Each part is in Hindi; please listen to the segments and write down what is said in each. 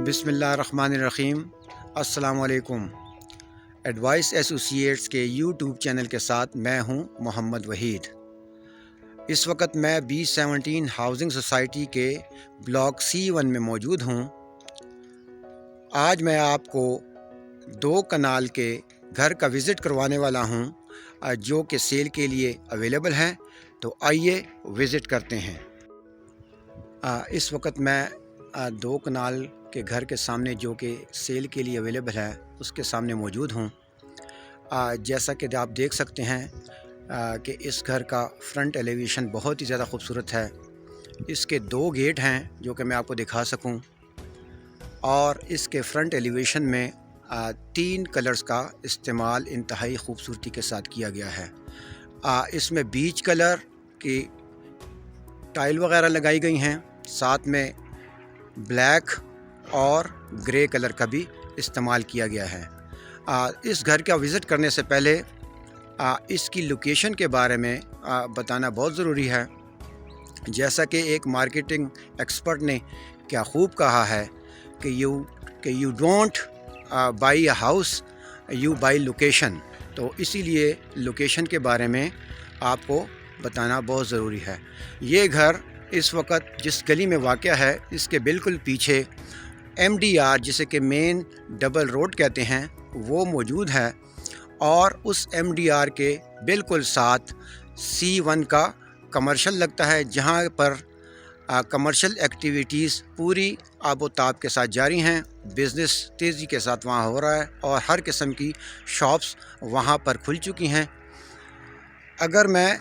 बिस्मिल्लाहिर्रहमानिर्रहीम। अस्सलाम वालेकुम। एडवाइस एसोसिएट्स के यूट्यूब चैनल के साथ मैं हूं मोहम्मद वहीद। इस वक्त मैं B17 हाउसिंग सोसाइटी के ब्लॉक C1 में मौजूद हूं। आज मैं आपको 2 कनाल के घर का विज़िट करवाने वाला हूं जो कि सेल के लिए अवेलेबल हैं। तो आइए विज़िट करते हैं। इस वक्त मैं 2 कनाल के घर के सामने जो कि सेल के लिए अवेलेबल है उसके सामने मौजूद हूँ। जैसा कि आप देख सकते हैं कि इस घर का फ्रंट एलिवेशन बहुत ही ज़्यादा खूबसूरत है। इसके 2 गेट हैं जो कि मैं आपको दिखा सकूं, और इसके फ्रंट एलिवेशन में 3 कलर्स का इस्तेमाल इंतहाई खूबसूरती के साथ किया गया है। इसमें बीच कलर की टाइल वगैरह लगाई गई हैं, साथ में ब्लैक और ग्रे कलर का भी इस्तेमाल किया गया है। इस घर का विज़िट करने से पहले इसकी लोकेशन के बारे में बताना बहुत ज़रूरी है। जैसा कि एक मार्केटिंग एक्सपर्ट ने क्या खूब कहा है कि you don't buy a house, you by location. तो इसीलिए लोकेशन के बारे में आपको बताना बहुत ज़रूरी है। ये घर इस वक्त जिस गली में वाक़या है इसके बिल्कुल पीछे MDR, जिसे कि मेन डबल रोड कहते हैं, वो मौजूद है, और उस MDR के बिल्कुल साथ C1 का कमर्शियल लगता है, जहां पर कमर्शियल एक्टिविटीज़ पूरी आबोताब के साथ जारी हैं। बिज़नेस तेज़ी के साथ वहां हो रहा है और हर किस्म की शॉप्स वहां पर खुल चुकी हैं। अगर मैं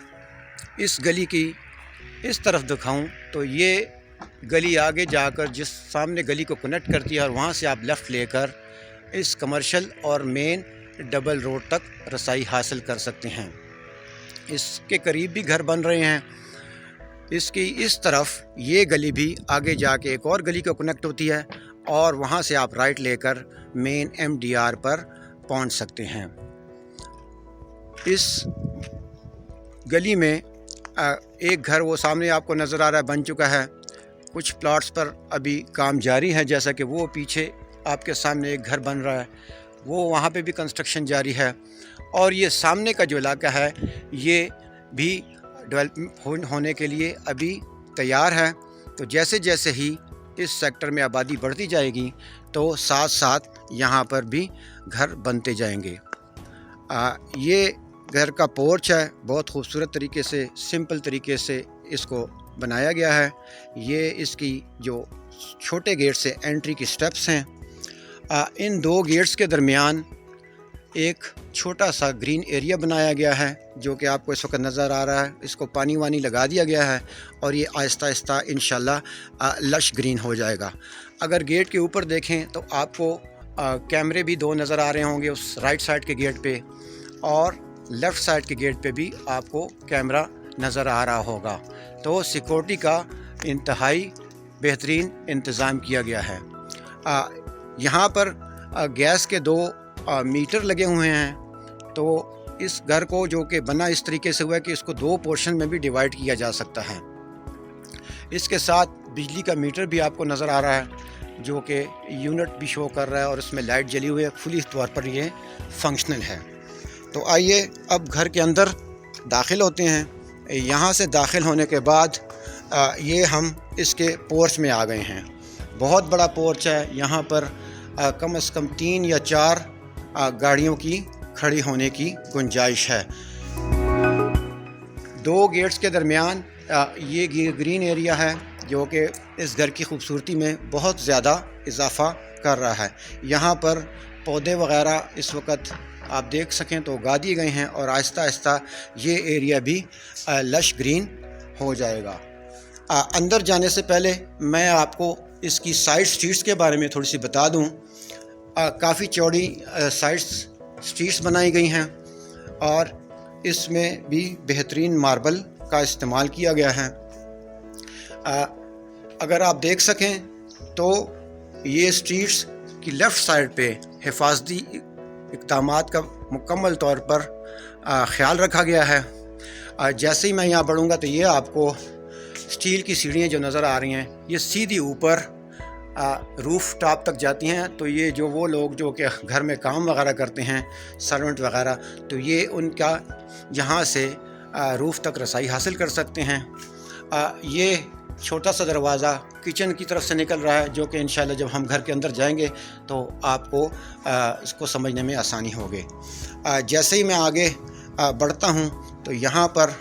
इस गली की इस तरफ दिखाऊं तो ये गली आगे जाकर जिस सामने गली को कनेक्ट करती है, और वहाँ से आप लेफ़्ट लेकर इस कमर्शियल और मेन डबल रोड तक रसाई हासिल कर सकते हैं। इसके करीब भी घर बन रहे हैं। इसकी इस तरफ ये गली भी आगे जाके एक और गली को कनेक्ट होती है, और वहाँ से आप राइट लेकर मेन MDR पर पहुँच सकते हैं। इस गली में एक घर वो सामने आपको नज़र आ रहा है, बन चुका है। कुछ प्लॉट्स पर अभी काम जारी है, जैसा कि वो पीछे आपके सामने एक घर बन रहा है, वो वहाँ पे भी कंस्ट्रक्शन जारी है। और ये सामने का जो इलाका है ये भी डेवलप होने के लिए अभी तैयार है। तो जैसे जैसे ही इस सेक्टर में आबादी बढ़ती जाएगी तो साथ साथ यहाँ पर भी घर बनते जाएंगे। ये घर का पोर्च है, बहुत खूबसूरत तरीके से, सिंपल तरीके से इसको बनाया गया है। ये इसकी जो छोटे गेट से एंट्री की स्टेप्स हैं। इन 2 गेट्स के दरमियान एक छोटा सा ग्रीन एरिया बनाया गया है जो कि आपको इस वक्त नज़र आ रहा है। इसको पानी वानी लगा दिया गया है और ये आहिस्ता आहिस्ता इंशाल्लाह लश ग्रीन हो जाएगा। अगर गेट के ऊपर देखें तो आपको कैमरे भी 2 नज़र आ रहे होंगे, उस राइट साइड के गेट पे, और लेफ़्ट साइड के गेट पे भी आपको कैमरा नज़र आ रहा होगा। तो सिक्योरिटी का इंतहाई बेहतरीन इंतज़ाम किया गया है। यहाँ पर गैस के 2 मीटर लगे हुए हैं। तो इस घर को जो कि बना इस तरीके से हुआ है कि इसको 2 पोर्शन में भी डिवाइड किया जा सकता है। इसके साथ बिजली का मीटर भी आपको नज़र आ रहा है जो कि यूनिट भी शो कर रहा है, और इसमें लाइट जली हुई है। फुली तौर पर ये फंक्शनल है। तो आइए अब घर के अंदर दाखिल होते हैं। यहाँ से दाखिल होने के बाद ये हम इसके पोर्च में आ गए हैं। बहुत बड़ा पोर्च है। यहाँ पर कम से कम 3 या 4 गाड़ियों की खड़ी होने की गुंजाइश है। 2 गेट्स के दरमियान ये ग्रीन एरिया है जो कि इस घर की खूबसूरती में बहुत ज़्यादा इजाफ़ा कर रहा है। यहाँ पर पौधे वग़ैरह इस वक्त आप देख सकें तो उगा दिए गए हैं, और आहिस्ता आहिस्ता ये एरिया भी लश ग्रीन हो जाएगा। अंदर जाने से पहले मैं आपको इसकी साइड स्ट्रीट्स के बारे में थोड़ी सी बता दूं। काफ़ी चौड़ी साइड स्ट्रीट्स बनाई गई हैं, और इसमें भी बेहतरीन मार्बल का इस्तेमाल किया गया है। अगर आप देख सकें तो ये स्ट्रीट्स की लेफ़्ट साइड पे हिफाजती इक़दामात का मुकम्मल तौर पर ख़्याल रखा गया है। जैसे ही मैं यहाँ बढ़ूँगा तो ये आपको स्टील की सीढ़ियाँ जो नज़र आ रही हैं, ये सीधी ऊपर रूफ़ टॉप तक जाती हैं। तो ये जो वो लोग जो कि घर में काम वगैरह करते हैं, सर्वेंट वगैरह, तो ये उनका यहाँ से रूफ़ तक रसाई हासिल कर सकते हैं। ये छोटा सा दरवाज़ा किचन की तरफ से निकल रहा है, जो कि इंशाल्लाह जब हम घर के अंदर जाएंगे तो आपको इसको समझने में आसानी होगी। जैसे ही मैं आगे बढ़ता हूँ तो यहाँ पर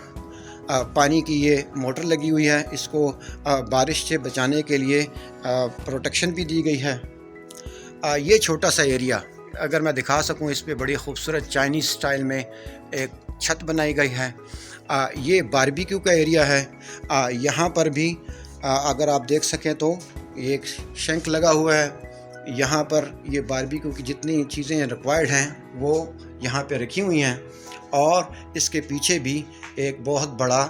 पानी की ये मोटर लगी हुई है। इसको बारिश से बचाने के लिए प्रोटेक्शन भी दी गई है। ये छोटा सा एरिया अगर मैं दिखा सकूँ, इस पे बड़ी खूबसूरत चाइनीज़ स्टाइल में एक छत बनाई गई है। ये बारबेक्यू का एरिया है। यहाँ पर भी अगर आप देख सकें तो एक शंक लगा हुआ है। यहाँ पर ये बारबेक्यू की जितनी चीज़ें रिक्वायर्ड हैं वो यहाँ पे रखी हुई हैं, और इसके पीछे भी एक बहुत बड़ा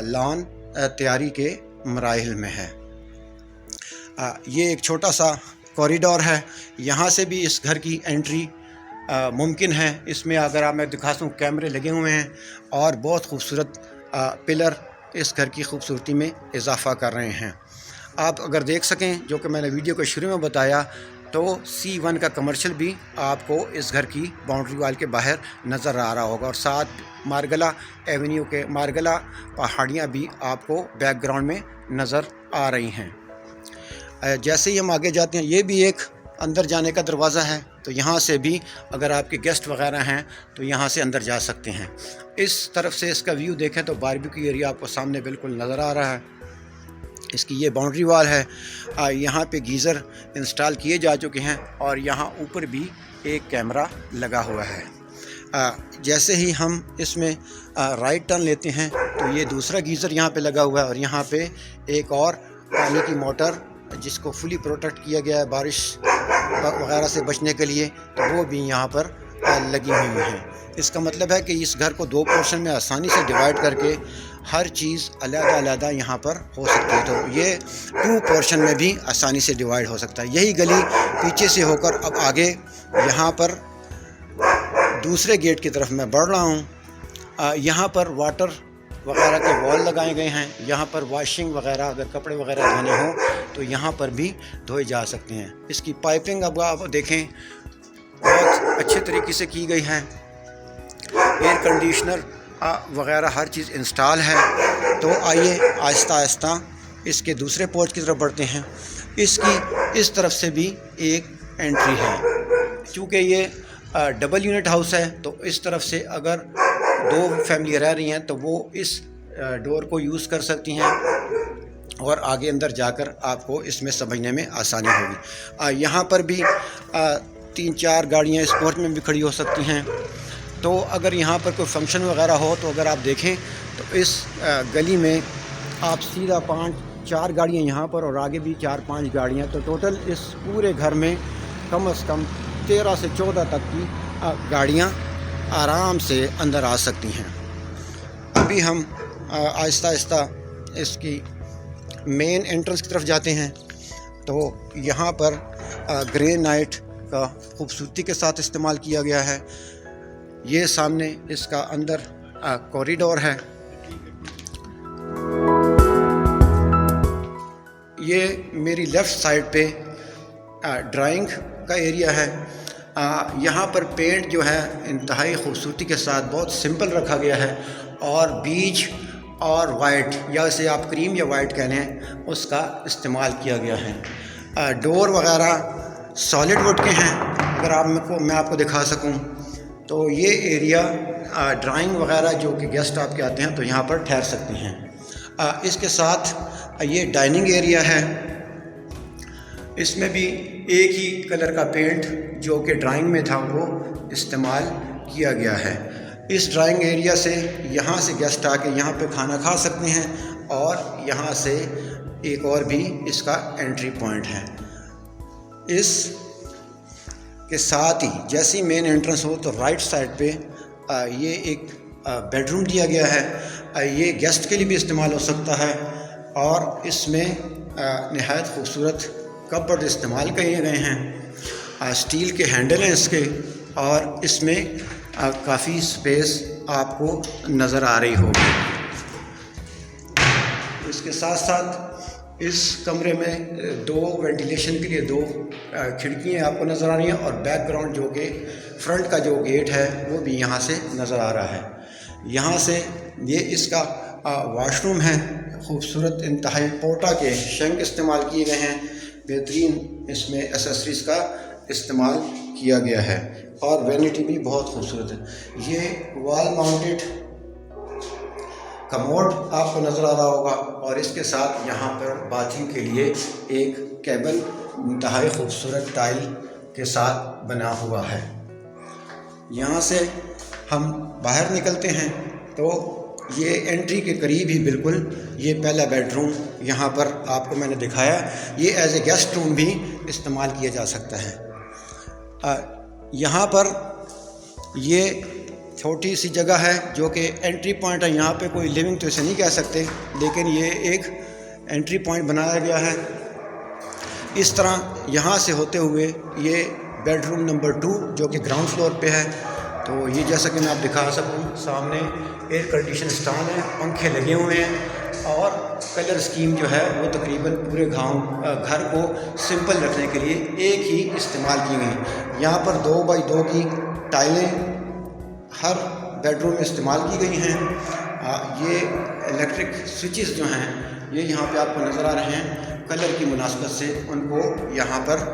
लॉन तैयारी के मराहिल में है। ये एक छोटा सा कॉरिडोर है, यहाँ से भी इस घर की एंट्री मुमकिन है। इसमें अगर मैं दिखा दूँ, कैमरे लगे हुए हैं और बहुत खूबसूरत पिलर इस घर की खूबसूरती में इजाफ़ा कर रहे हैं। आप अगर देख सकें, जो कि मैंने वीडियो के शुरू में बताया, तो C1 का कमर्शियल भी आपको इस घर की बाउंड्री वाल के बाहर नज़र आ रहा होगा, और साथ मारगला एवेन्यू के मारगला पहाड़ियाँ भी आपको बैकग्राउंड में नज़र आ रही हैं। जैसे ही हम आगे जाते हैं, ये भी एक अंदर जाने का दरवाज़ा है। तो यहाँ से भी अगर आपके गेस्ट वगैरह हैं तो यहाँ से अंदर जा सकते हैं। इस तरफ से इसका व्यू देखें तो बारबेक्यू एरिया आपको सामने बिल्कुल नज़र आ रहा है। इसकी ये बाउंड्री वाल है। यहाँ पे गीज़र इंस्टॉल किए जा चुके हैं, और यहाँ ऊपर भी एक कैमरा लगा हुआ है। जैसे ही हम इसमें राइट टर्न लेते हैं तो ये दूसरा गीज़र यहाँ पे लगा हुआ है, और यहाँ पे एक और पानी की मोटर जिसको फुली प्रोटेक्ट किया गया है बारिश वगैरह से बचने के लिए, तो वो भी यहाँ पर लगी हुई हैं। इसका मतलब है कि इस घर को दो पोर्शन में आसानी से डिवाइड करके हर चीज़ अलग-अलग यहाँ पर हो सकती है। तो ये 2 पोर्शन में भी आसानी से डिवाइड हो सकता है। यही गली पीछे से होकर अब आगे यहाँ पर दूसरे गेट की तरफ मैं बढ़ रहा हूँ। यहाँ पर वाटर वगैरह के वॉल लगाए गए हैं। यहाँ पर वॉशिंग वगैरह, अगर कपड़े वगैरह धोने हों तो यहाँ पर भी धोए जा सकते हैं। इसकी पाइपिंग अब आप देखें बहुत अच्छे तरीके से की गई है। एयर कंडीशनर वगैरह हर चीज़ इंस्टॉल है। तो आइए आहिस्ता आहिस्ता इसके दूसरे पोर्च की तरफ बढ़ते हैं। इसकी इस तरफ से भी एक एंट्री है। चूँकि ये डबल यूनिट हाउस है, तो इस तरफ से अगर 2 फैमिली रह रही हैं तो वो इस डोर को यूज़ कर सकती हैं, और आगे अंदर जाकर आपको इसमें समझने में आसानी होगी। यहाँ पर भी 3-4 गाड़ियाँ इस पोर्च में भी खड़ी हो सकती हैं। तो अगर यहाँ पर कोई फंक्शन वगैरह हो तो अगर आप देखें तो इस गली में आप सीधा 5-4 गाड़ियाँ यहाँ पर, और आगे भी 4-5 गाड़ियाँ, तो टोटल इस पूरे घर में कम से कम 13 से 14 तक की गाड़ियाँ आराम से अंदर आ सकती हैं। अभी हम आहिस्ता आहिस्ता इसकी मेन एंट्रेंस की तरफ जाते हैं। तो यहाँ पर ग्रेनाइट का खूबसूरती के साथ इस्तेमाल किया गया है। ये सामने इसका अंदर कॉरिडोर है। ये मेरी लेफ़्ट साइड पे ड्राइंग का एरिया है। यहाँ पर पेंट जो है इंतहाई खूबसूरती के साथ बहुत सिंपल रखा गया है, और बीज और वाइट, या इसे आप क्रीम या वाइट कह लें, उसका इस्तेमाल किया गया है। डोर वगैरह सॉलिड वुड के हैं। अगर मैं आपको दिखा सकूं तो ये एरिया ड्राइंग वगैरह जो कि गेस्ट आपके आते हैं तो यहाँ पर ठहर सकते हैं। इसके साथ ये डाइनिंग एरिया है। इसमें भी एक ही कलर का पेंट जो कि ड्राइंग में था वो इस्तेमाल किया गया है। इस ड्राइंग एरिया से यहाँ से गेस्ट आके यहाँ पे खाना खा सकते हैं, और यहाँ से एक और भी इसका एंट्री पॉइंट है। इस के साथ ही जैसी मेन एंट्रेंस हो तो राइट साइड पे ये एक बेडरूम दिया गया है। ये गेस्ट के लिए भी इस्तेमाल हो सकता है, और इसमें नहायत खूबसूरत कपबोर्ड इस्तेमाल किए गए हैं। स्टील के हैंडल हैं इसके, और इसमें काफ़ी स्पेस आपको नज़र आ रही होगी। इसके साथ साथ इस कमरे में दो वेंटिलेशन के लिए दो खिड़कियाँ आपको नज़र आ रही हैं और बैकग्राउंड जो कि फ्रंट का जो गेट है वो भी यहाँ से नज़र आ रहा है। यहाँ से ये इसका वॉशरूम है, खूबसूरत इंतहाई पोटा के शेंक इस्तेमाल किए गए हैं, बेहतरीन इसमें एसेसरीज़ का इस्तेमाल किया गया है और वैनिटी भी बहुत खूबसूरत है। ये वॉल माउंटेड कमोड आपको नज़र आ रहा होगा और इसके साथ यहाँ पर बाथिंग के लिए एक केबल इंतहाई खूबसूरत टाइल के साथ बना हुआ है। यहाँ से हम बाहर निकलते हैं तो ये एंट्री के करीब ही बिल्कुल ये पहला बेडरूम यहाँ पर आपको मैंने दिखाया। ये एज ए गेस्ट रूम भी इस्तेमाल किया जा सकता है। यहाँ पर ये छोटी सी जगह है जो कि एंट्री पॉइंट है। यहाँ पे कोई लिविंग तो इसे नहीं कह सकते, लेकिन ये एक एंट्री पॉइंट बनाया गया है। इस तरह यहाँ से होते हुए ये बेडरूम नंबर 2 जो कि ग्राउंड फ्लोर पे है। तो ये जैसा कि मैं आप दिखा सकूँ, सामने एयर कंडीशन स्टैंड है, पंखे लगे हुए हैं और कलर स्कीम जो है वो तकरीबन पूरे घर को सिंपल रखने के लिए एक ही इस्तेमाल की गई। यहाँ पर 2x2 की टाइलें हर बेडरूम में इस्तेमाल की गई हैं। ये इलेक्ट्रिक स्विचेस जो हैं ये यहाँ पे आपको नज़र आ रहे हैं, कलर की मुनासबत से उनको यहाँ पर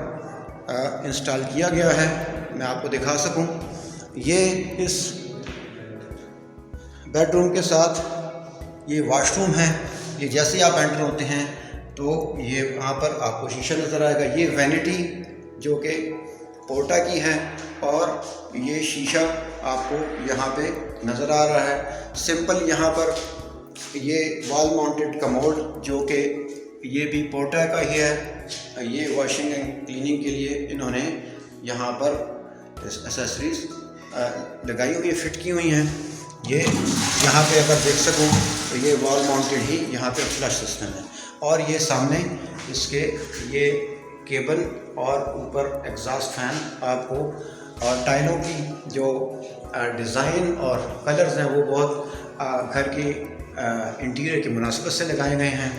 इंस्टॉल किया गया है। मैं आपको दिखा सकूँ, ये इस बेडरूम के साथ ये वॉशरूम है। ये जैसे आप एंटर होते हैं तो ये वहाँ पर आपको शीशा नज़र आएगा। ये वैनिटी जो कि पोर्टा की है और ये शीशा आपको यहाँ पे नज़र आ रहा है। सिंपल यहाँ पर ये वॉल माउंटेड कमोड जो कि ये भी पोर्टा का ही है। ये वॉशिंग एंड क्लीनिंग के लिए इन्होंने यहाँ पर एसेसरीज लगाई हुई, फिट की हुई हैं। ये यहाँ पे अगर देख सकूँ तो ये वॉल माउंटेड ही यहाँ पे फ्लश सिस्टम है और ये सामने इसके ये केबल और ऊपर एग्जॉस्ट फैन आपको, और टाइलों की जो डिज़ाइन और कलर्स हैं वो बहुत घर के इंटीरियर की मुनासिबत से लगाए गए हैं।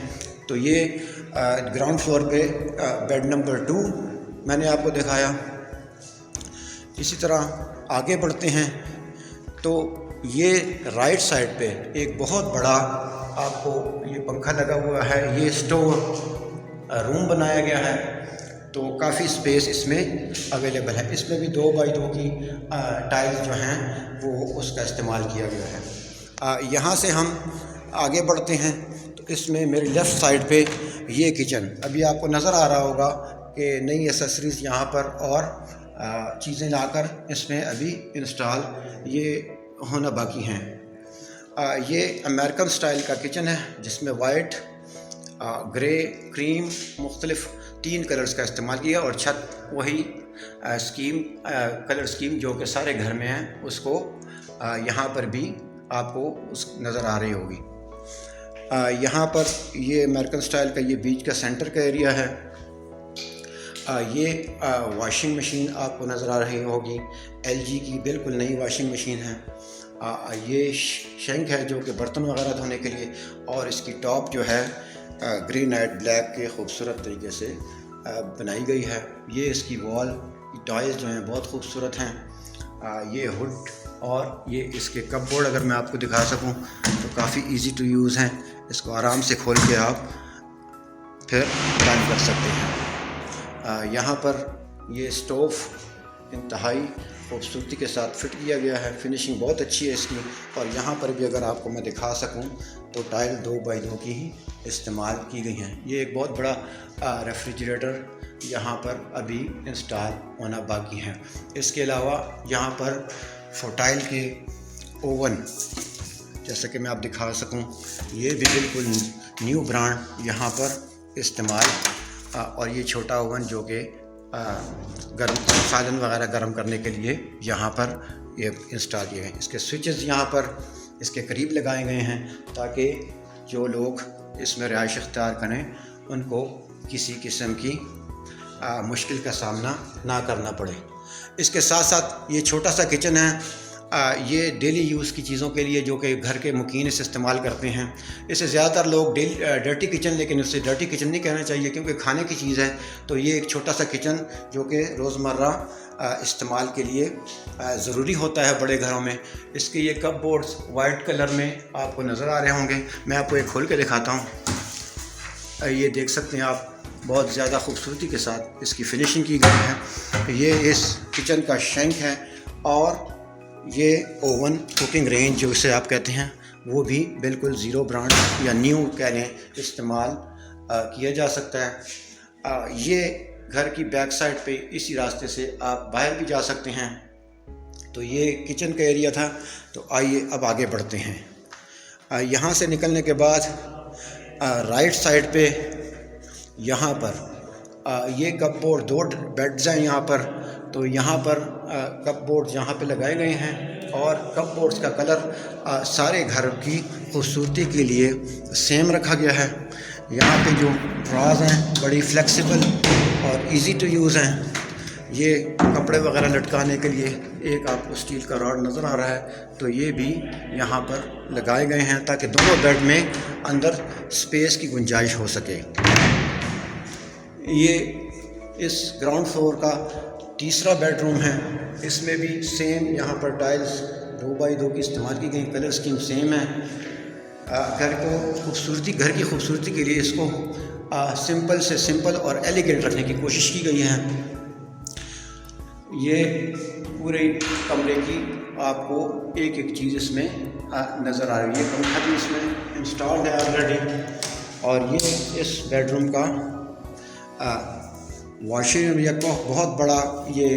तो ये ग्राउंड फ्लोर पे बेड नंबर 2 मैंने आपको दिखाया। इसी तरह आगे बढ़ते हैं तो ये राइट साइड पे एक बहुत बड़ा आपको ये पंखा लगा हुआ है। ये स्टोर रूम बनाया गया है, तो काफ़ी स्पेस इसमें अवेलेबल है। इसमें भी 2x2 की टाइल्स जो हैं वो उसका इस्तेमाल किया गया है। यहाँ से हम आगे बढ़ते हैं तो इसमें मेरे लेफ़्ट साइड पे ये किचन अभी आपको नज़र आ रहा होगा कि नई एसेसरीज़ यहाँ पर और चीज़ें लाकर इसमें अभी इंस्टॉल ये होना बाकी हैं। ये अमेरिकन स्टाइल का किचन है जिसमें वाइट, ग्रे, क्रीम मुख्तलिफ 3 कलर्स का इस्तेमाल किया और छत वही कलर स्कीम जो कि सारे घर में है उसको यहाँ पर भी आपको उस नज़र आ रही होगी। यहाँ पर ये अमेरिकन स्टाइल का ये बीच का सेंटर का एरिया है। ये वॉशिंग मशीन आपको नज़र आ रही होगी, LG की बिल्कुल नई वॉशिंग मशीन है। ये शेंक है जो कि बर्तन वगैरह धोने के लिए, और इसकी टॉप जो है ग्रीन एंड ब्लैक के खूबसूरत तरीके से बनाई गई है। ये इसकी वॉल की टाइल्स जो हैं बहुत खूबसूरत हैं। ये हुड और ये इसके कपबोर्ड अगर मैं आपको दिखा सकूं तो काफ़ी इजी टू यूज़ हैं। इसको आराम से खोल के आप फिर बंद कर सकते हैं। यहाँ पर ये स्टोव इंतहाई खूबसूरती के साथ फिट किया गया है, फिनिशिंग बहुत अच्छी है इसकी। और यहाँ पर भी अगर आपको मैं दिखा सकूँ तो टाइल 2x2 की ही इस्तेमाल की गई हैं। ये एक बहुत बड़ा रेफ्रिजरेटर यहाँ पर अभी इंस्टॉल होना बाकी है। इसके अलावा यहाँ पर फोटाइल के ओवन जैसा कि मैं आप दिखा सकूँ, ये भी बिल्कुल न्यू ब्रांड यहाँ पर इस्तेमाल, और ये छोटा ओवन जो कि गर्म सालन वगैरह गर्म करने के लिए यहाँ पर ये इंस्टॉल किए गए हैं। इसके स्विचेस यहाँ पर इसके करीब लगाए गए हैं ताकि जो लोग इसमें रिहाइश इख्तियार करें उनको किसी किस्म की मुश्किल का सामना ना करना पड़े। इसके साथ साथ ये छोटा सा किचन है ये डेली यूज़ की चीज़ों के लिए जो कि घर के मुकीन इसे इस्तेमाल करते हैं। इसे ज़्यादातर लोग डर्टी किचन, लेकिन उसे डर्टी किचन नहीं कहना चाहिए क्योंकि खाने की चीज़ है। तो ये एक छोटा सा किचन जो कि रोज़मर्रा इस्तेमाल के लिए ज़रूरी होता है बड़े घरों में। इसके ये कप बोर्ड्स वाइट कलर में आपको नज़र आ रहे होंगे। मैं आपको एक खोल के दिखाता हूँ। ये देख सकते हैं आप, बहुत ज़्यादा खूबसूरती के साथ इसकी फिनिशिंग की गई है। ये इस किचन का शेंक है और ये ओवन कुकिंग रेंज जो इसे आप कहते हैं वो भी बिल्कुल ज़ीरो ब्रांड या न्यू कह लें इस्तेमाल किया जा सकता है। ये घर की बैक साइड पे इसी रास्ते से आप बाहर भी जा सकते हैं। तो ये किचन का एरिया था। तो आइए अब आगे बढ़ते हैं। यहाँ से निकलने के बाद राइट साइड पे यहाँ पर ये कप बोर्ड 2 बेड्स हैं यहाँ पर। तो यहाँ पर कप बोर्ड यहाँ पे लगाए गए हैं और कप बोर्ड्स का कलर सारे घर की खूबसूरती के लिए सेम रखा गया है। यहाँ पे जो ड्राज हैं बड़ी फ्लेक्सिबल और इजी टू यूज़ हैं। ये कपड़े वगैरह लटकाने के लिए एक आपको स्टील का रॉड नज़र आ रहा है। तो ये भी यहाँ पर लगाए गए हैं ताकि दोनों बेड में अंदर स्पेस की गुंजाइश हो सके। ये इस ग्राउंड फ्लोर का तीसरा बेडरूम है। इसमें भी सेम यहाँ पर टाइल्स 2x2 की इस्तेमाल की गई, कलर स्कीम सेम है। घर की खूबसूरती के लिए इसको सिंपल से सिंपल और एलिगेंट रखने की कोशिश की गई है। ये पूरे कमरे की आपको एक एक चीज़ इसमें नज़र आ रही है। पंखा भी इसमें इंस्टॉल्ड है ऑलरेडी। और ये इस बेडरूम का वॉशरूम या बहुत बड़ा ये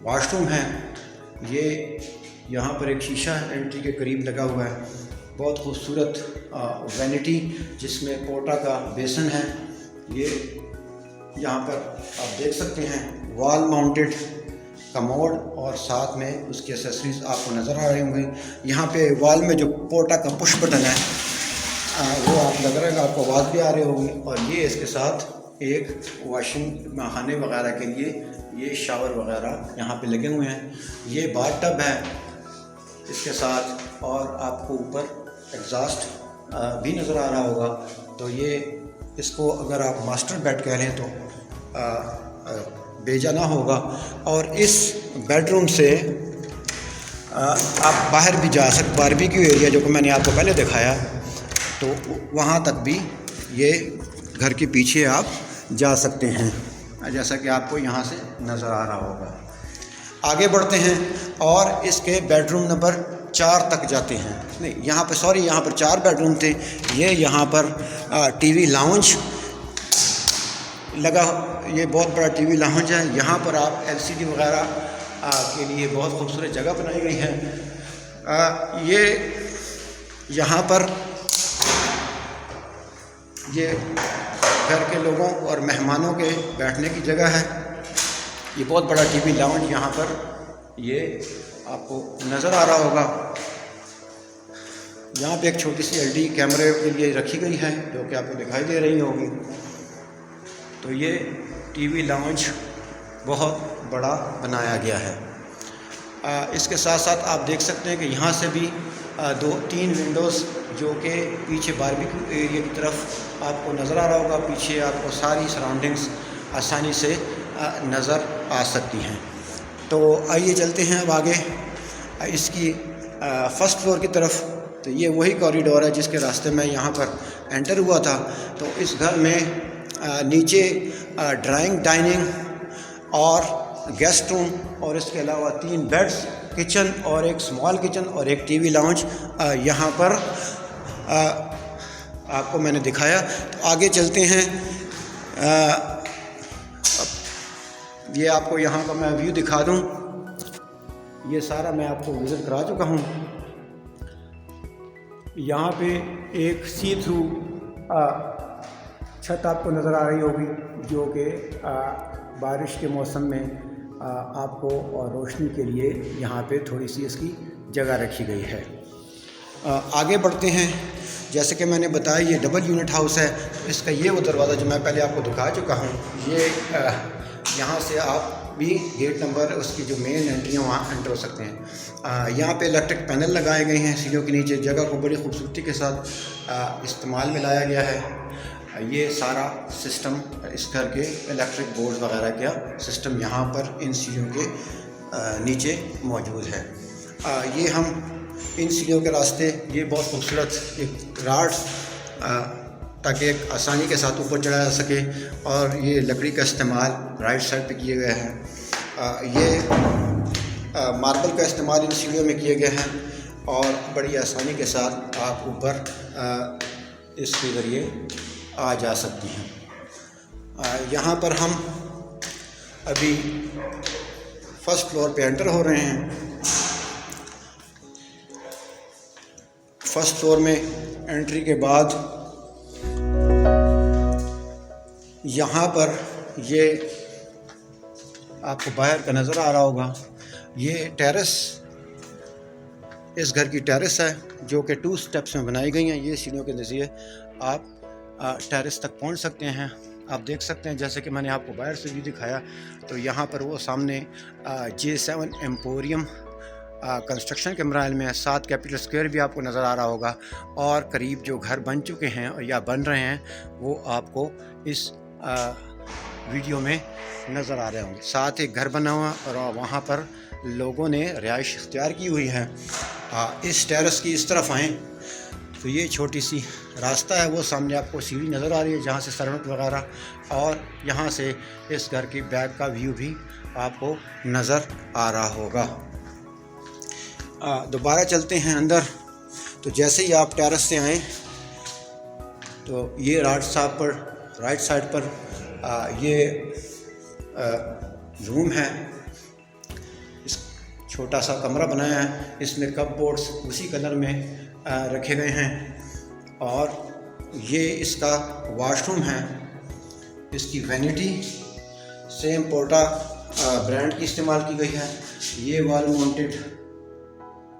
वॉशरूम है। ये यहाँ पर एक शीशा एंट्री के करीब लगा हुआ है। बहुत खूबसूरत वैनिटी जिसमें पोटा का बेसन है। ये यहाँ पर आप देख सकते हैं वॉल माउंटेड कमोड और साथ में उसकी एसेसरीज आपको नज़र आ रही होंगी। यहाँ पे वॉल में जो पोटा का पुश बटन है वो आप लग रहा है आपको आवाज़ भी आ रही होगी। और ये इसके साथ एक वॉशिंग नहाने वगैरह के लिए ये शावर वगैरह यहाँ पे लगे हुए हैं। ये बाथ टब है इसके साथ और आपको ऊपर एग्जॉस्ट भी नज़र आ रहा होगा। तो ये इसको अगर आप मास्टर बेड कह लें तो बेजा ना होगा। और इस बेडरूम से आप बाहर भी जा सकते, बारबेक्यू एरिया जो कि मैंने आपको पहले दिखाया, तो वहाँ तक भी ये घर के पीछे आप जा सकते हैं जैसा कि आपको यहाँ से नज़र आ रहा होगा। आगे बढ़ते हैं और इसके बेडरूम नंबर 4 तक जाते हैं। नहीं, यहाँ पर 4 बेडरूम थे। ये यहाँ पर टीवी लाउंज लगा, ये बहुत बड़ा टीवी लाउंज है। यहाँ पर आप एलसीडी वगैरह के लिए बहुत खूबसूरत जगह बनाई गई है। ये यहाँ पर ये घर के लोगों और मेहमानों के बैठने की जगह है। ये बहुत बड़ा टीवी लाउंज यहाँ पर ये आपको नज़र आ रहा होगा। यहाँ पे एक छोटी सी एलडी कैमरे के लिए रखी गई है जो कि आपको दिखाई दे रही होगी। तो ये टीवी लाउंज बहुत बड़ा बनाया गया है। इसके साथ साथ आप देख सकते हैं कि यहाँ से भी 2-3 विंडोज़ जो कि पीछे बारबेक्यू एरिया की तरफ आपको नज़र आ रहा होगा। पीछे आपको सारी सराउंडिंग्स आसानी से नज़र आ सकती हैं। तो आइए चलते हैं अब आगे इसकी फर्स्ट फ्लोर की तरफ। तो ये वही कॉरिडोर है जिसके रास्ते में यहाँ पर एंटर हुआ था। तो इस घर में नीचे ड्राइंग डाइनिंग और गेस्ट रूम और इसके अलावा 3 बेड्स, किचन और एक स्मॉल किचन और एक टीवी लाउंज यहाँ पर आपको मैंने दिखाया। तो आगे चलते हैं। ये आपको यहाँ का मैं व्यू दिखा दूँ। ये सारा मैं आपको विज़िट करा चुका हूँ। यहाँ पे एक सी थ्रू छत आपको नज़र आ रही होगी जो कि बारिश के मौसम में आपको और रोशनी के लिए यहाँ पे थोड़ी सी इसकी जगह रखी गई है। आगे बढ़ते हैं। जैसे कि मैंने बताया ये डबल यूनिट हाउस है। इसका ये वो दरवाज़ा जो मैं पहले आपको दिखा चुका हूँ, ये यहाँ से आप भी गेट नंबर उसकी जो मेन एंट्री है वहाँ एंटर हो सकते हैं। यहाँ पे इलेक्ट्रिक पैनल लगाए गए हैं सीढ़ियों के नीचे। जगह को बड़ी खूबसूरती के साथ इस्तेमाल में लाया गया है। ये सारा सिस्टम इस घर के इलेक्ट्रिक बोर्ड वगैरह का सिस्टम यहाँ पर इन सीढ़ियों के नीचे मौजूद है। ये हम इन सीढ़ियों के रास्ते, ये बहुत खूबसूरत एक राड्स ताकि एक आसानी के साथ ऊपर चढ़ा जा सके, और ये लकड़ी का इस्तेमाल राइट साइड पे किए गए हैं। ये मार्बल का इस्तेमाल इन सीढ़ियों में किए गए हैं और बड़ी आसानी के साथ आप ऊपर इसके ज़रिए आ जा सकती हैं। यहाँ पर हम अभी फर्स्ट फ्लोर पे एंटर हो रहे हैं। फर्स्ट फ्लोर में एंट्री के बाद यहाँ पर ये आपको बाहर का नज़र आ रहा होगा, ये टेरेस, इस घर की टेरेस है जो कि 2 स्टेप्स में बनाई गई हैं। ये सीढ़ियों के ज़रिए आप टेरेस तक पहुँच सकते हैं। आप देख सकते हैं जैसे कि मैंने आपको बाहर से भी दिखाया, तो यहाँ पर वो सामने J7 एम्पोरियम कंस्ट्रक्शन के मराहल में 7 कैपिटल स्क्वायर भी आपको नज़र आ रहा होगा, और करीब जो घर बन चुके हैं और या बन रहे हैं वो आपको इस वीडियो में नज़र आ रहे होंगे। साथ एक घर बना हुआ और वहाँ पर लोगों ने रिहाइश इख्तियार की हुई है। इस टेरेस की इस तरफ आएँ तो ये छोटी सी रास्ता है, वो सामने आपको सीढ़ी नज़र आ रही है जहाँ से सर्वेंट वगैरह, और यहाँ से इस घर की बैक का व्यू भी आपको नज़र आ रहा होगा। दोबारा चलते हैं अंदर। तो जैसे ही आप टेरेस से आएँ तो ये राइट साइड पर ये रूम है। इस छोटा सा कमरा बनाया है, इसमें कप बोर्ड्स उसी कलर में रखे गए हैं, और ये इसका वॉशरूम है। इसकी वैनिटी सेम पोर्टा ब्रांड की इस्तेमाल की गई है। ये वॉल माउंटेड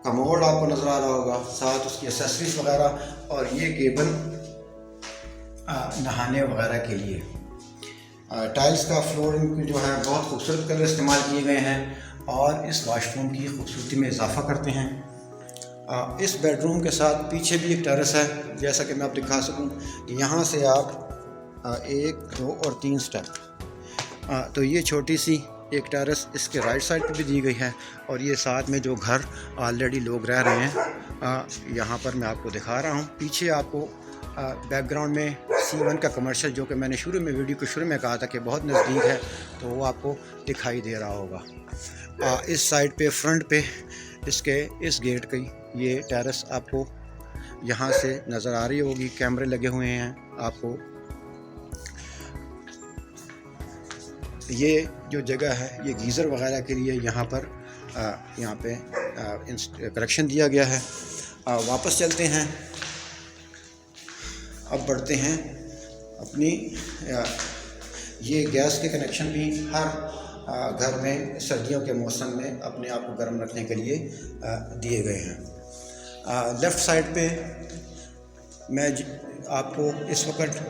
कमोड आपको नज़र आ रहा होगा, साथ उसकी एसेसरीज वगैरह, और ये केबल नहाने वगैरह के लिए। टाइल्स का फ्लोरिंग जो है बहुत खूबसूरत कलर इस्तेमाल किए गए हैं और इस वाशरूम की खूबसूरती में इजाफा करते हैं। इस बेडरूम के साथ पीछे भी एक टेरेस है, जैसा कि मैं आप दिखा सकूं कि यहाँ से आप 1, 2 और 3 स्टेप, तो ये छोटी सी एक टेरेस इसके राइट साइड पे भी दी गई है, और ये साथ में जो घर ऑलरेडी लोग रह रहे हैं यहाँ पर मैं आपको दिखा रहा हूँ। पीछे आपको बैकग्राउंड में C1 का कमर्शियल, जो कि मैंने शुरू में वीडियो के शुरू में कहा था कि बहुत नज़दीक है, तो वो आपको दिखाई दे रहा होगा। इस साइड पे फ्रंट पे इसके इस गेट की ये टेरेस आपको यहाँ से नज़र आ रही होगी। कैमरे लगे हुए हैं आपको। ये जो जगह है ये गीज़र वगैरह के लिए यहाँ पे कनेक्शन दिया गया है। वापस चलते हैं, अब बढ़ते हैं अपनी ये गैस के कनेक्शन भी हर घर में सर्दियों के मौसम में अपने आप को गर्म रखने के लिए दिए गए हैं। लेफ़्ट साइड पे मैं आपको इस वक्त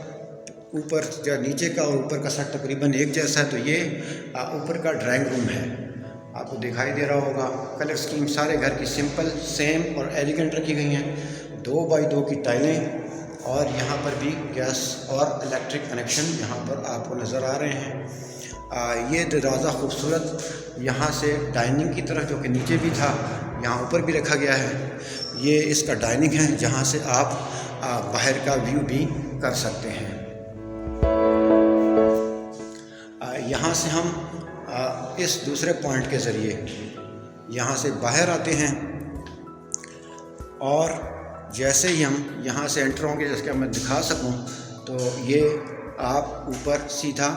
ऊपर या नीचे का और ऊपर का साइड तकरीबन एक जैसा है, तो ये ऊपर का ड्राइंग रूम है, आपको दिखाई दे रहा होगा। कलर स्कीम सारे घर की सिंपल, सेम और एलिगेंट रखी गई हैं। 2 बाई 2 की टाइलें, और यहाँ पर भी गैस और इलेक्ट्रिक कनेक्शन यहाँ पर आपको नज़र आ रहे हैं। ये दरवाज़ा खूबसूरत यहाँ से डाइनिंग की तरफ, जो कि नीचे भी था, यहाँ ऊपर भी रखा गया है। ये इसका डाइनिंग है जहाँ से आप बाहर का व्यू भी कर सकते हैं। यहाँ से हम इस दूसरे पॉइंट के ज़रिए यहाँ से बाहर आते हैं, और जैसे ही हम यहाँ से एंटर होंगे, जैसे कि मैं दिखा सकूँ, तो ये आप ऊपर सीधा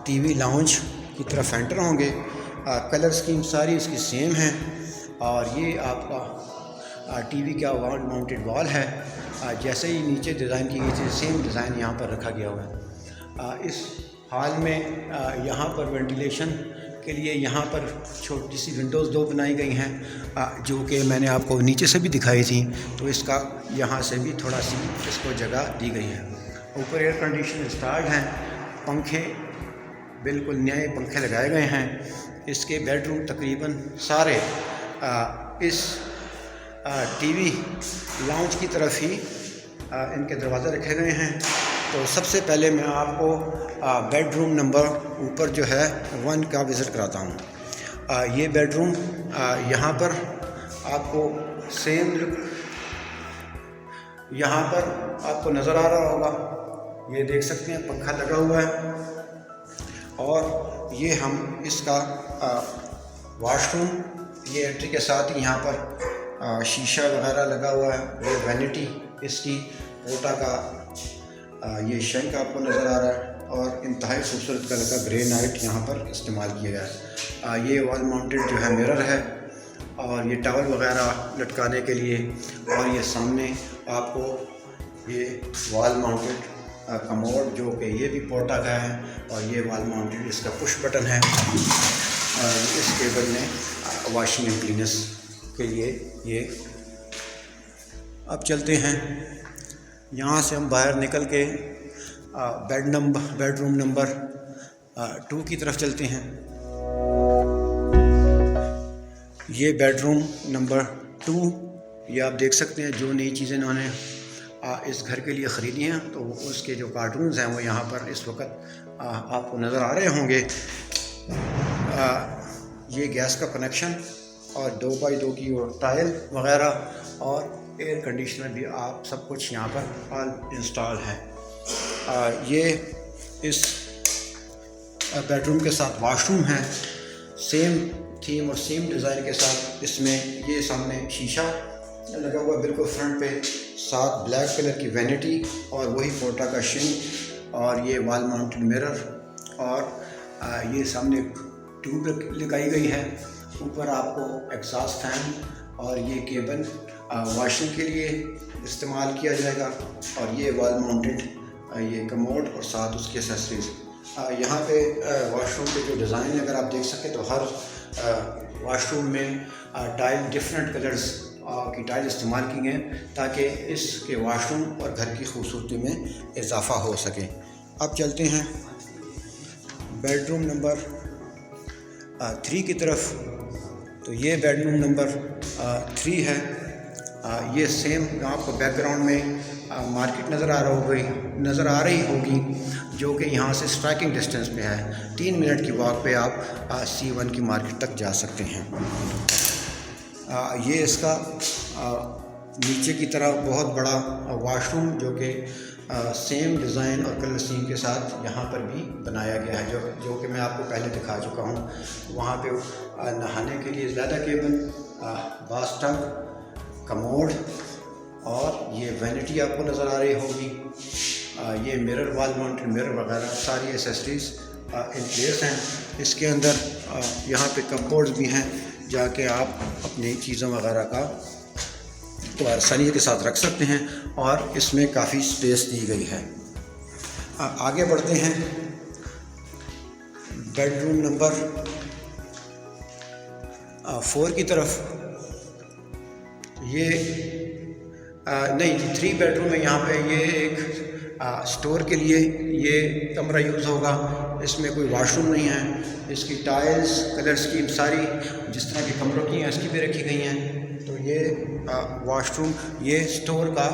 टीवी लाउंज की तरफ एंटर होंगे। कलर स्कीम सारी इसकी सेम है, और ये आपका टीवी का वॉल माउंटेड वॉल है। जैसे ही नीचे डिज़ाइन की गई थी, सेम डिज़ाइन यहाँ पर रखा गया हुआ है। इस हाल में यहाँ पर वेंटिलेशन के लिए यहाँ पर छोटी सी विंडोज़ 2 बनाई गई हैं, जो कि मैंने आपको नीचे से भी दिखाई थी, तो इसका यहाँ से भी थोड़ा सी इसको जगह दी गई है। ऊपर एयर कंडीशनर स्टार्ट हैं, पंखे बिल्कुल नए पंखे लगाए गए हैं। इसके बेडरूम तकरीबन सारे इस टीवी लाउंज की तरफ ही इनके दरवाज़े रखे गए हैं। तो सबसे पहले मैं आपको बेडरूम नंबर ऊपर जो है 1 का विज़िट कराता हूँ। ये बेडरूम यहाँ पर आपको सेम यहाँ पर आपको नज़र आ रहा होगा। ये देख सकते हैं पंखा लगा हुआ है और ये हम इसका वॉशरूम, ये एंट्री के साथ ही यहाँ पर शीशा वगैरह लगा हुआ है। ये वैनिटी इसकी पोटा का ये शंक आपको नज़र आ रहा है और इंतहाई खूबसूरत कलर का ग्रेनाइट यहाँ पर इस्तेमाल किया गया है। ये वॉल माउंटेड जो है मिरर है और ये टॉवल वगैरह लटकाने के लिए, और ये सामने आपको ये वॉल माउंटेड कमोड जो कि ये भी पोटा का है, और ये वॉल माउंटेड इसका पुश बटन है। इस टेबल में वॉशिंग एंड क्लीनर्स के लिए ये। अब चलते हैं यहाँ से हम बाहर निकल के बेडरूम नंबर 2 की तरफ चलते हैं। ये बेडरूम नंबर 2, ये आप देख सकते हैं जो नई चीज़ें इन्होंने इस घर के लिए ख़रीदी हैं, तो उसके जो कार्टून्स हैं वो यहाँ पर इस वक्त आपको नज़र आ रहे होंगे। ये गैस का कनेक्शन और 2x2 की वो टाइल वगैरह और एयर कंडीशनर भी, आप सब कुछ यहाँ पर ऑल इंस्टॉल है। ये इस बेडरूम के साथ वॉशरूम है, सेम थीम और सेम डिज़ाइन के साथ। इसमें ये सामने शीशा लगा हुआ बिल्कुल फ्रंट पे, साथ ब्लैक कलर की वैनिटी और वही पोटा का शिंक, और ये वॉल माउंटेड मिरर, और ये सामने ट्यूब लगाई गई है। ऊपर आपको एग्जॉस्ट फैन और ये केबल वॉशिंग के लिए इस्तेमाल किया जाएगा, और ये वॉल माउंटेड ये कमोड और साथ उसके एक्सेसरीज। यहाँ पे वॉशरूम के जो डिज़ाइन अगर आप देख सकें तो हर वॉशरूम में टाइल डिफरेंट कलर्स की टाइल इस्तेमाल की गए ताकि इसके वॉशरूम और घर की खूबसूरती में इजाफ़ा हो सके। अब चलते हैं बेडरूम नंबर 3 की तरफ। तो ये बेडरूम नंबर 3 है। ये सेम आपको बैकग्राउंड में मार्केट नज़र आ रही होगी जो कि यहाँ से स्ट्राइकिंग डिस्टेंस पे है। 3 मिनट की वॉक पे आप C1 की मार्केट तक जा सकते हैं। ये इसका नीचे की तरफ बहुत बड़ा वॉशरूम जो कि सेम डिज़ाइन और कलर स्कीम के साथ यहाँ पर भी बनाया गया है, जो कि मैं आपको पहले दिखा चुका हूँ। वहाँ पे नहाने के लिए ज़्यादा केबल, बाथटब, कमोड और ये वैनिटी आपको नज़र आ रही होगी। ये मिरर, वॉल माउंटेड मिरर वगैरह सारी एसेसरीज इन प्लेस हैं। इसके अंदर यहाँ पे कपबोर्ड्स भी हैं जाके आप अपनी चीज़ों वगैरह का तो आसानी के साथ रख सकते हैं, और इसमें काफ़ी स्पेस दी गई है। आगे बढ़ते हैं बेडरूम नंबर 4 की तरफ। ये नहीं 3 बेडरूम है। यहाँ पे ये एक स्टोर के लिए ये कमरा यूज़ होगा। इसमें कोई वॉशरूम नहीं है। इसकी टाइल्स, कलर स्कीम सारी जिस तरह के कमरों की हैं इसकी भी रखी गई हैं। तो ये वॉशरूम, ये स्टोर का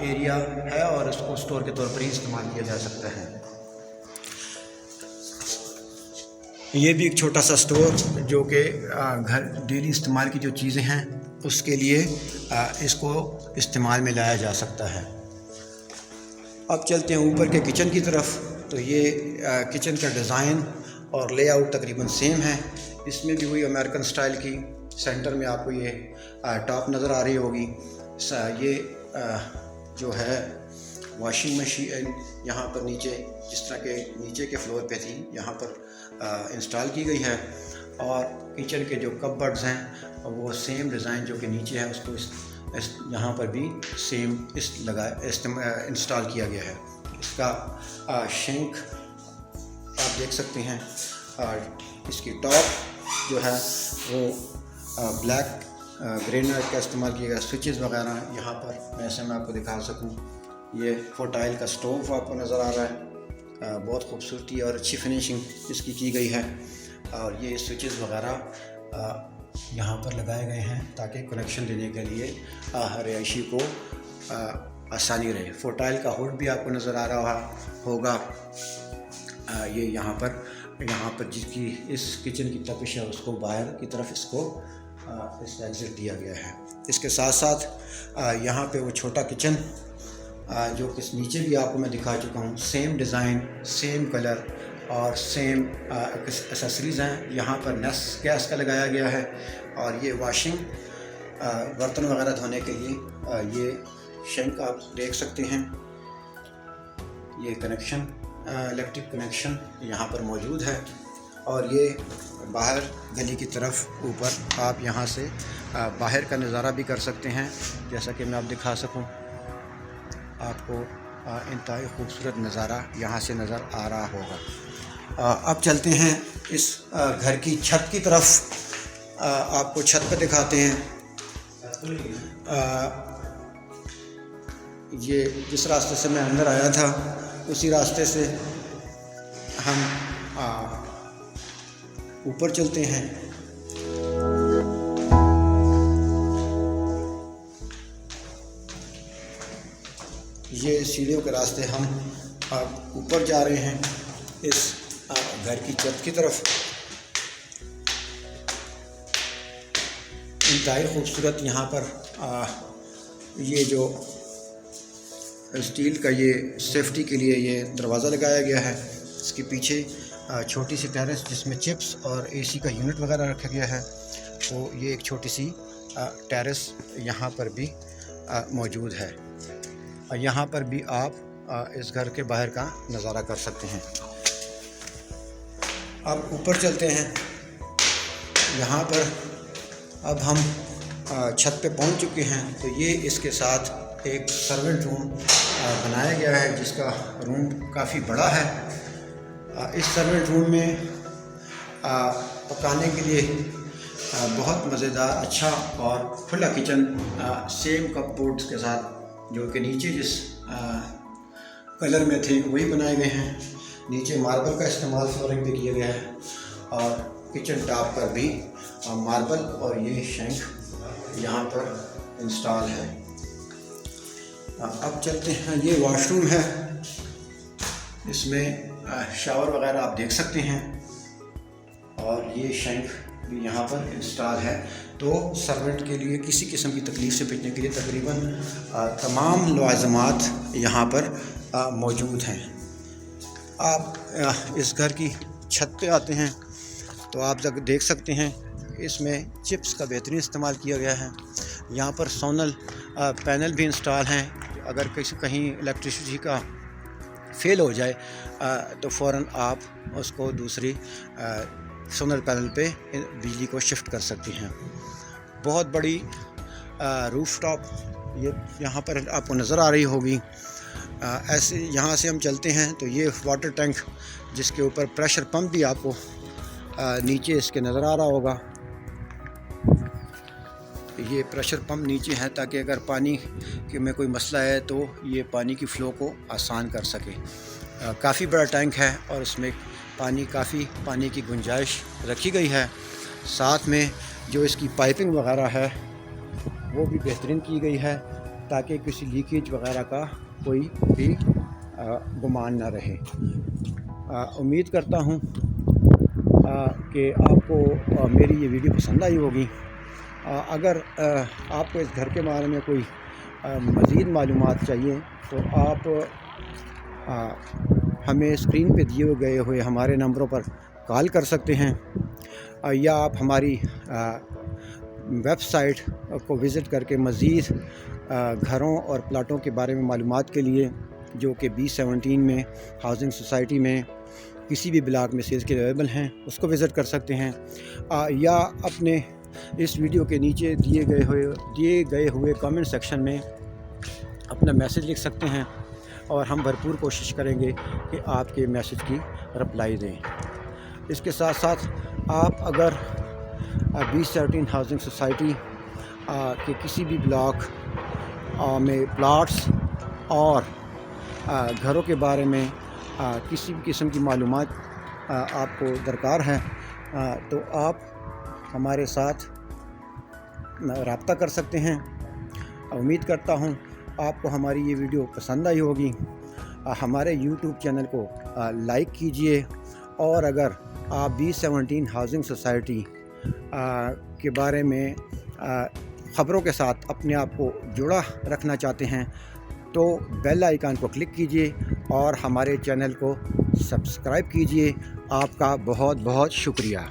एरिया है और इसको स्टोर के तौर पर ही इस्तेमाल किया जा सकता है। ये भी एक छोटा सा स्टोर जो कि घर डेली इस्तेमाल की जो चीज़ें हैं उसके लिए इसको इस्तेमाल में लाया जा सकता है। अब चलते हैं ऊपर के किचन की तरफ। तो ये किचन का डिज़ाइन और लेआउट तकरीबन सेम है। इसमें भी वही अमेरिकन स्टाइल की, सेंटर में आपको ये टॉप नज़र आ रही होगी। ये जो है वॉशिंग मशीन यहाँ पर नीचे, जिस तरह के नीचे के फ्लोर पे थी, यहाँ पर इंस्टॉल की गई है। और किचन के जो कपबोर्ड्स हैं वो सेम डिज़ाइन जो कि नीचे है उसको यहाँ पर भी सेम इंस्टॉल किया गया है। इसका शिंक आप देख सकते हैं। इसकी टॉप जो है वो ब्लैक ग्रेनाइट का इस्तेमाल किया गया। स्विचेस वगैरह यहाँ पर मैं आपको दिखा सकूँ। ये फोटाइल का स्टोव आपको नज़र आ रहा है। बहुत खूबसूरती और अच्छी फिनिशिंग इसकी की गई है। और ये स्विचेस वगैरह यहाँ पर लगाए गए हैं ताकि कनेक्शन देने के लिए रिहायशी को आसानी रहे। फोटाइल का हुड भी आपको नज़र आ रहा होगा। ये यहाँ पर जिसकी इस किचन की तपिश है उसको बाहर की तरफ इसको इस एग्ज़िट दिया गया है। इसके साथ साथ यहाँ पे वो छोटा किचन जो कि नीचे भी आपको मैं दिखा चुका हूँ, सेम डिज़ाइन, सेम कलर और सेम एसेसरीज़ हैं। यहाँ पर नेस गैस का लगाया गया है और ये वॉशिंग बर्तन वगैरह धोने के लिए ये शेंक आप देख सकते हैं। ये कनेक्शन इलेक्ट्रिक कनेक्शन यहाँ पर मौजूद है और ये बाहर गली की तरफ ऊपर आप यहाँ से बाहर का नज़ारा भी कर सकते हैं। जैसा कि मैं आप दिखा सकूँ आपको इंतहाई खूबसूरत नज़ारा यहाँ से नज़र आ रहा होगा। अब चलते हैं इस घर की छत की तरफ, आपको छत पर दिखाते हैं। ये जिस रास्ते से मैं अंदर आया था उसी रास्ते से हम ऊपर चलते हैं। ये सीढ़ियों के रास्ते हम ऊपर जा रहे हैं इस घर की छत की तरफ। इंतहाई खूबसूरत यहाँ पर ये जो स्टील का ये सेफ्टी के लिए ये दरवाज़ा लगाया गया है। इसके पीछे छोटी सी टेरेस जिसमें चिप्स और एसी का यूनिट वगैरह रखा गया है, तो ये एक छोटी सी टेरेस यहाँ पर भी मौजूद है। यहाँ पर भी आप इस घर के बाहर का नज़ारा कर सकते हैं। अब ऊपर चलते हैं। यहाँ पर अब हम छत पे पहुँच चुके हैं। तो ये इसके साथ एक सर्वेंट रूम बनाया गया है जिसका रूम काफ़ी बड़ा है। इस सर्वेंट रूम में पकाने के लिए बहुत मज़ेदार अच्छा और खुला किचन सेम कपबोर्ड्स के साथ, जो कि नीचे जिस कलर में थे वही बनाए गए हैं। नीचे मार्बल का इस्तेमाल फ्लोरिंग पे किया गया है और किचन टॉप पर भी मार्बल और ये शेंक यहाँ पर इंस्टॉल है। अब चलते हैं। ये वॉशरूम है, इसमें शावर वगैरह आप देख सकते हैं और ये शेंक भी यहाँ पर इंस्टॉल है। तो सर्वेंट के लिए किसी किस्म की तकलीफ़ से बचने के लिए तकरीबन तमाम लवाज़मात यहाँ पर मौजूद हैं। आप इस घर की छत पे आते हैं तो आप देख सकते हैं इसमें चिप्स का बेहतरीन इस्तेमाल किया गया है। यहाँ पर सोलर पैनल भी इंस्टॉल हैं। अगर कहीं इलेक्ट्रिसिटी का फेल हो जाए तो फ़ौरन आप उसको दूसरी सोलर पैनल पे बिजली को शिफ्ट कर सकती हैं। बहुत बड़ी रूफ टॉप ये यहाँ पर आपको नज़र आ रही होगी। ऐसे यहाँ से हम चलते हैं तो ये वाटर टैंक जिसके ऊपर प्रेशर पंप भी आपको नीचे इसके नज़र आ रहा होगा। ये प्रेशर पंप नीचे है ताकि अगर पानी के में कोई मसला है तो ये पानी की फ़्लो को आसान कर सके। काफ़ी बड़ा टैंक है और इसमें पानी की गुंजाइश रखी गई है। साथ में जो इसकी पाइपिंग वगैरह है वो भी बेहतरीन की गई है ताकि किसी लीकेज वगैरह का कोई भी गुमान ना रहे। उम्मीद करता हूँ कि आपको मेरी ये वीडियो पसंद आई होगी। अगर आपको इस घर के बारे में कोई मज़ीद मालूमात चाहिए तो आप हमें स्क्रीन पे दिए गए हुए हमारे नंबरों पर कॉल कर सकते हैं या आप हमारी वेबसाइट को विज़िट करके मज़ीद घरों और प्लाटों के बारे में मालूमात के लिए, जो कि B17 में हाउसिंग सोसाइटी में किसी भी ब्लॉक में सेल्स के अवेलेबल हैं, उसको विज़िट कर सकते हैं। या अपने इस वीडियो के नीचे दिए गए हुए कमेंट सेक्शन में अपना मैसेज लिख सकते हैं और हम भरपूर कोशिश करेंगे कि आपके मैसेज की रिप्लाई दें। इसके साथ साथ आप अगर B17 हाउसिंग सोसाइटी के किसी भी ब्लॉक में प्लाट्स और घरों के बारे में किसी भी किस्म की मालूमात आपको दरकार है तो आप हमारे साथ रब्ता कर सकते हैं। उम्मीद करता हूँ आपको हमारी ये वीडियो पसंद आई होगी। हमारे YouTube चैनल को लाइक कीजिए और अगर आप B17 हाउसिंग सोसाइटी के बारे में ख़बरों के साथ अपने आप को जुड़ा रखना चाहते हैं तो बेल आइकन को क्लिक कीजिए और हमारे चैनल को सब्सक्राइब कीजिए। आपका बहुत बहुत शुक्रिया।